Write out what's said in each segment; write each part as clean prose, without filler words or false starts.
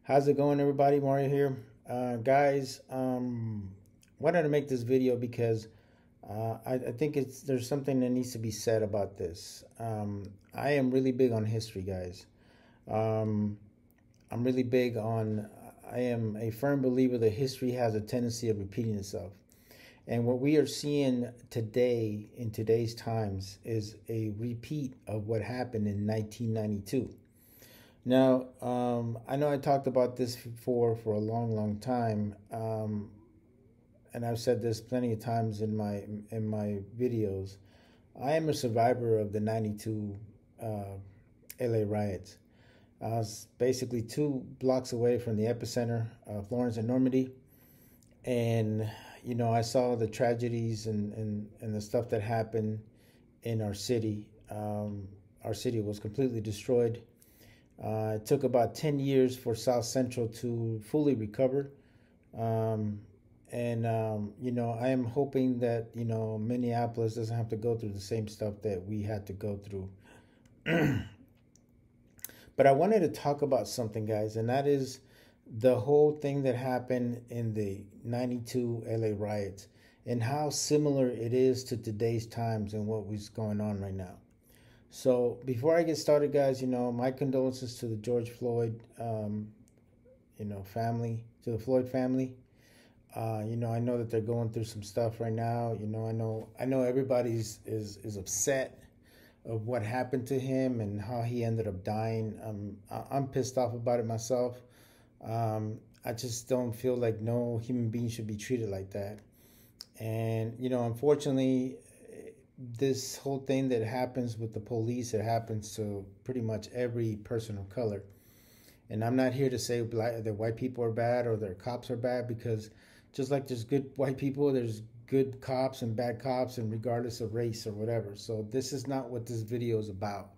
How's it going, everybody? Mario here. Guys, wanted to make this video because I think there's something that needs to be said about this. I am really big on history, guys. Um, I'm really big on, I am a firm believer that history has a tendency of repeating itself. And what we are seeing today, in today's times, is a repeat of what happened in 1992. Now, I know I talked about this before for a long, long time, and I've said this plenty of times in my videos. I am a survivor of the '92 LA riots. I was basically 2 blocks away from the epicenter of Florence and Normandy, and I saw the tragedies and the stuff that happened in our city. Our city was completely destroyed. It took about 10 years for South Central to fully recover. I am hoping that, Minneapolis doesn't have to go through the same stuff that we had to go through. But I wanted to talk about something, guys, and that is the whole thing that happened in the '92 LA riots and how similar it is to today's times and what was going on right now. So before I get started, guys, my condolences to the George Floyd, family, to the Floyd family. I know that they're going through some stuff right now. I know everybody's is upset of what happened to him and how he ended up dying. I'm pissed off about it myself. I just don't feel like no human being should be treated like that. And unfortunately, this whole thing that happens with the police, it happens to pretty much every person of color. And I'm not here to say that white people are bad or that cops are bad, because just like there's good white people, there's good cops and bad cops, and regardless of race or whatever. So this is not what this video is about.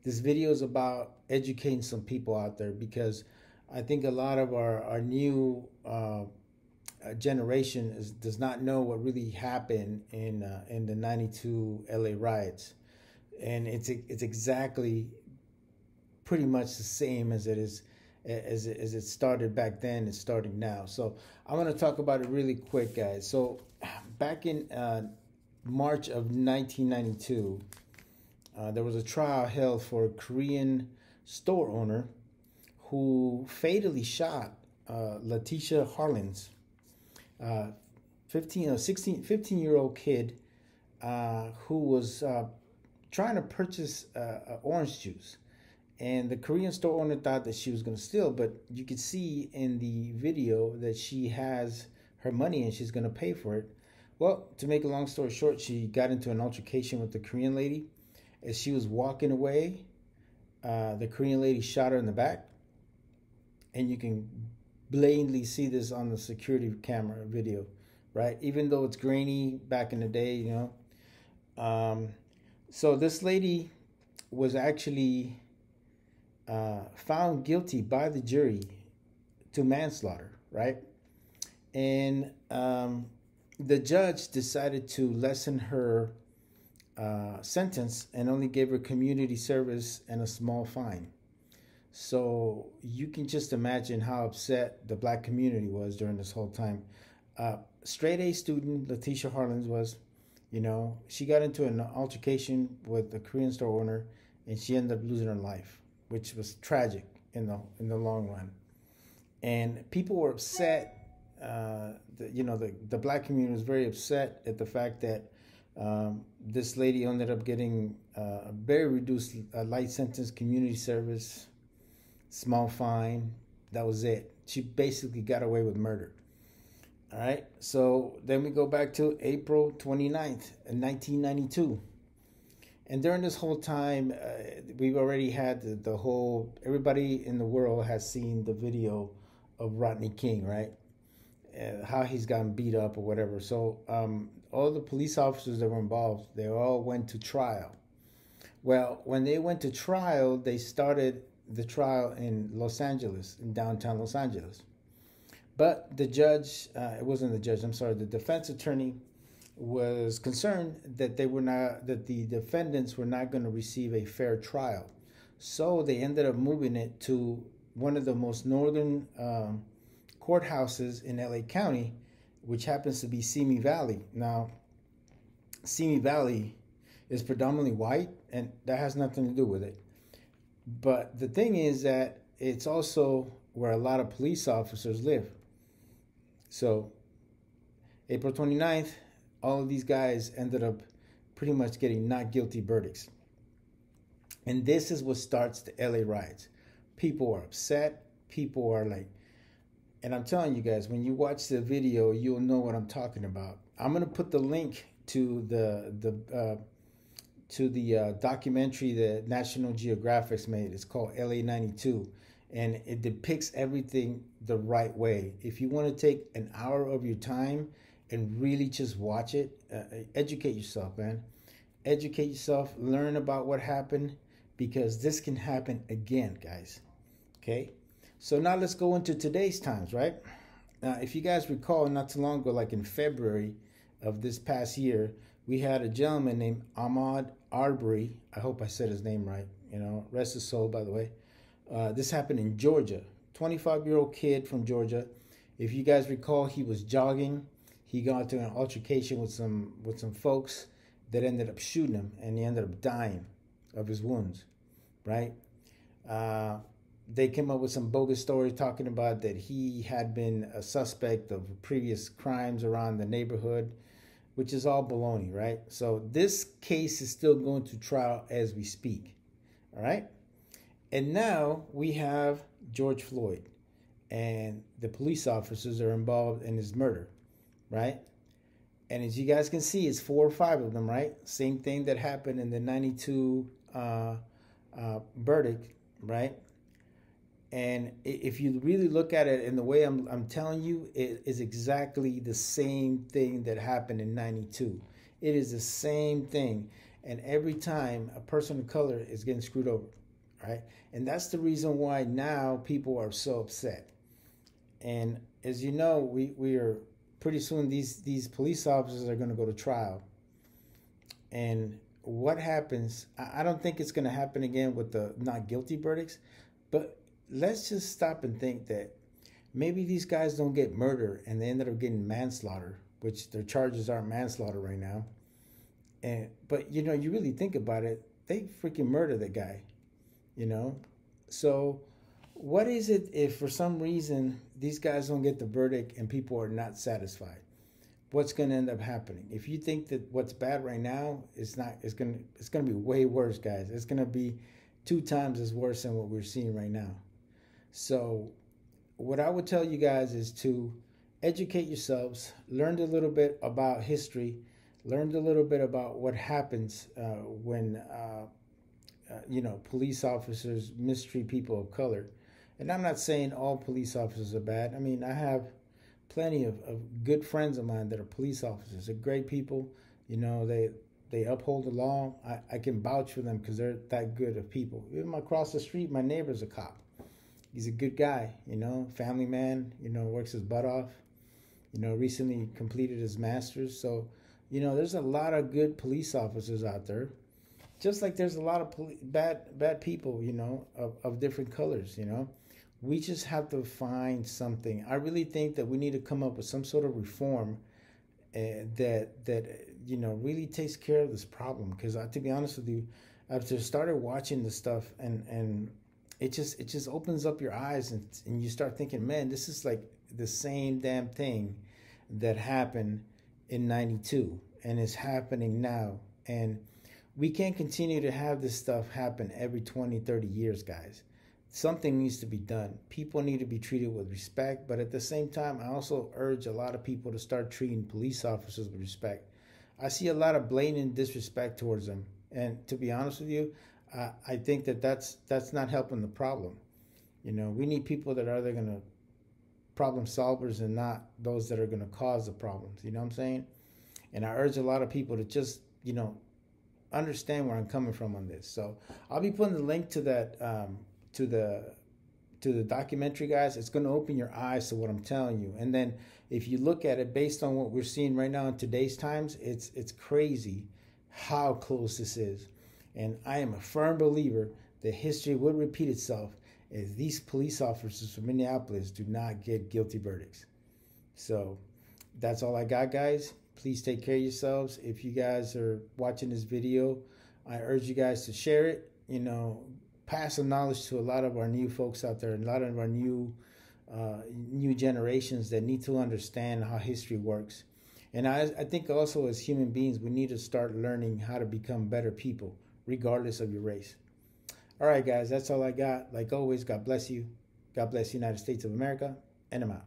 This video is about educating some people out there, because I think a lot of our new generation does not know what really happened in the '92 LA riots, and it's exactly pretty much the same as it is as it started back then. It's starting now. So I want to talk about it really quick, guys. So back in March of 1992, there was a trial held for a Korean store owner who fatally shot Letitia Harlins, 15-year-old kid who was trying to purchase orange juice. And the Korean store owner thought that she was going to steal, but you could see in the video that she has her money and she's going to pay for it. Well, to make a long story short, she got into an altercation with the Korean lady. As she was walking away, the Korean lady shot her in the back. And you can blatantly see this on the security camera video, right? Even though it's grainy back in the day, So this lady was actually found guilty by the jury to manslaughter, right? And the judge decided to lessen her sentence and only gave her community service and a small fine. So you can just imagine how upset the black community was during this whole time. Straight A student Letitia Harlins was, she got into an altercation with the Korean store owner, and she ended up losing her life, which was tragic in the long run. And people were upset. The black community was very upset at the fact that this lady ended up getting a very reduced light sentence, community service, small fine. That was it. She basically got away with murder. All right. So then we go back to April 29th, 1992. And during this whole time, we've already had the whole, everybody in the world has seen the video of Rodney King, right? How he's gotten beat up or whatever. So all the police officers that were involved, they all went to trial. Well, when they went to trial, they started the trial in Los Angeles, in downtown Los Angeles. But the judge, it wasn't the judge, I'm sorry, the defense attorney was concerned that the defendants were not going to receive a fair trial. So they ended up moving it to one of the most northern courthouses in LA County, which happens to be Simi Valley. Now, Simi Valley is predominantly white, and that has nothing to do with it. But the thing is that it's also where a lot of police officers live. So, April 29th, all of these guys ended up pretty much getting not guilty verdicts. And this is what starts the LA riots. People are upset. People are like, and I'm telling you guys, when you watch the video, you'll know what I'm talking about. I'm gonna put the link to the documentary that National Geographic's made. It's called LA 92, and it depicts everything the right way. If you want to take an hour of your time and really just watch it, educate yourself, man. Educate yourself, learn about what happened, because this can happen again, guys. Okay? So now let's go into today's times, right? Now, if you guys recall, not too long ago, like in February of this past year, we had a gentleman named Ahmaud Arbery. I hope I said his name right. You know, rest his soul, by the way. This happened in Georgia. 25-year-old kid from Georgia. If you guys recall, he was jogging. He got into an altercation with some folks that ended up shooting him, and he ended up dying of his wounds, right? They came up with some bogus story talking about that he had been a suspect of previous crimes around the neighborhood, which is all baloney, right? So this case is still going to trial as we speak, all right? And now we have George Floyd, and the police officers are involved in his murder, right? And as you guys can see, it's 4 or 5 of them, right? Same thing that happened in the 92 verdict, right? And if you really look at it in the way I'm telling you, it is exactly the same thing that happened in 92. It is the same thing. And every time a person of color is getting screwed over, right? And that's the reason why now people are so upset. And as you know, we are pretty soon these police officers are going to go to trial. And what happens, I don't think it's going to happen again with the not guilty verdicts, but let's just stop and think that maybe these guys don't get murder and they ended up getting manslaughter, which their charges are manslaughter right now. But you know, you really think about it, they freaking murdered that guy, you know? So what is it if for some reason these guys don't get the verdict and people are not satisfied? What's going to end up happening? If you think that what's bad right now is not, it's going to be way worse, guys. It's going to be 2 times as worse than what we're seeing right now. So what I would tell you guys is to educate yourselves, learn a little bit about history, learn a little bit about what happens when, you know, police officers mistreat people of color. And I'm not saying all police officers are bad. I mean, I have plenty of good friends of mine that are police officers. They're great people. You know, they uphold the law. I can vouch for them because they're that good of people. Even across the street, my neighbor's a cop. He's a good guy, you know, family man, you know, works his butt off, you know, recently completed his master's. So, you know, there's a lot of good police officers out there, just like there's a lot of bad people, you know, of different colors, you know. We just have to find something. I really think that we need to come up with some sort of reform that you know, really takes care of this problem. Because to be honest with you, I've just started watching this stuff, and it just opens up your eyes, and you start thinking, man, this is like the same damn thing that happened in 92 and is happening now. And we can't continue to have this stuff happen every 20, 30 years, guys. Something needs to be done. People need to be treated with respect, but at the same time, I also urge a lot of people to start treating police officers with respect. I see a lot of blatant disrespect towards them, and to be honest with you, I think that's not helping the problem. You know, we need people that are either going to problem solvers and not those that are going to cause the problems. You know what I'm saying? And I urge a lot of people to just, you know, understand where I'm coming from on this. So I'll be putting the link to that to the documentary, guys. It's going to open your eyes to what I'm telling you. And then if you look at it based on what we're seeing right now in today's times, it's crazy how close this is. And I am a firm believer that history will repeat itself, is these police officers from Minneapolis do not get guilty verdicts. So that's all I got, guys. Please take care of yourselves. If you guys are watching this video, I urge you guys to share it. You know, pass the knowledge to a lot of our new folks out there, a lot of our new generations that need to understand how history works. And I think also as human beings, we need to start learning how to become better people, regardless of your race. All right, guys, that's all I got. Like always, God bless you. God bless the United States of America, and I'm out.